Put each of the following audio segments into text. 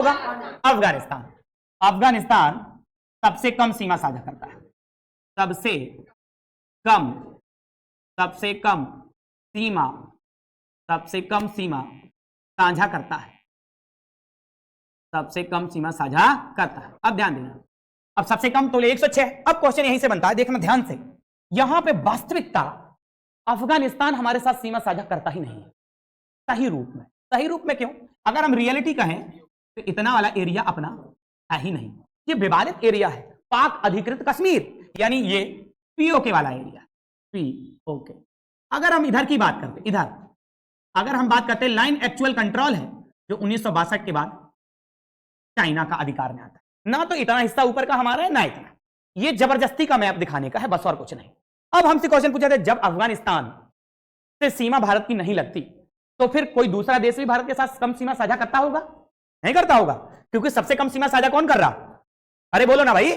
होगा? अफगानिस्तान। अफगानिस्तान सबसे कम सीमा साझा करता है, सबसे कम सीमा साझा करता है, सबसे कम सीमा साझा करता है। अब ध्यान देना, अब सबसे कम तो 106। अब क्वेश्चन यहीं से बनता है, देखना ध्यान से। यहां पे वास्तविकता अफगानिस्तान हमारे साथ सीमा साझा करता ही नहीं है सही रूप में। सही रूप में क्यों? अगर हम रियलिटी कहें तो इतना वाला एरिया अपना है ही नहीं, ये विवादित एरिया है, पाक अधिकृत कश्मीर, यानी ये पीओके वाला एरिया, पीओके। अगर हम इधर की बात करते, इधर अगर हम बात करते, लाइन एक्चुअल कंट्रोल है जो 1962 के बाद चाइना का अधिकार में आता है। ना तो इतना हिस्सा ऊपर का हमारा है, ना इतना। ये जबरदस्ती का मैप दिखाने का है, बस और कुछ नहीं। अब हमसे क्वेश्चन पूछा था, जब अफगानिस्तान से सीमा भारत की नहीं लगती तो फिर कोई दूसरा देश भी भारत के साथ कम सीमा साझा करता होगा? नहीं करता होगा, क्योंकि सबसे कम सीमा साझा कौन कर रहा? अरे बोलो ना भाई,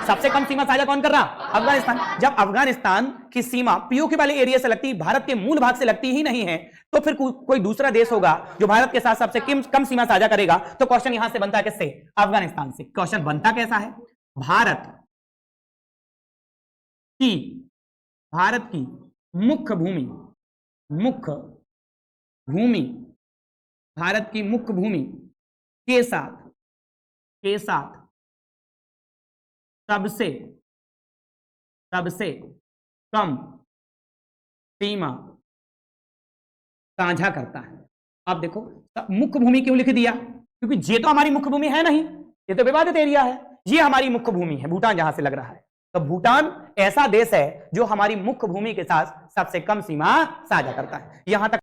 सबसे कम सीमा साझा कौन कर रहा? अफगानिस्तान। जब अफगानिस्तान की सीमा पीओके वाले एरिया से लगती, भारत के मूल भाग से लगती ही नहीं है, तो फिर कोई दूसरा देश होगा जो भारत के साथ सबसे कम सीमा साझा करेगा। तो क्वेश्चन यहां से बनता है किससे? अफगानिस्तान से। क्वेश्चन बनता कैसा है? भारत की मुख्य भूमि भारत की मुख्य भूमि के साथ सबसे कम सीमा साझा करता है। अब देखो, मुख्य भूमि क्यों लिख दिया? क्योंकि ये तो हमारी मुख्य भूमि है नहीं, ये तो विवादित एरिया है। ये हमारी मुख्य भूमि है, भूटान जहां से लग रहा है। तो भूटान ऐसा देश है जो हमारी मुख्य भूमि के साथ सबसे कम सीमा साझा करता है। यहां तक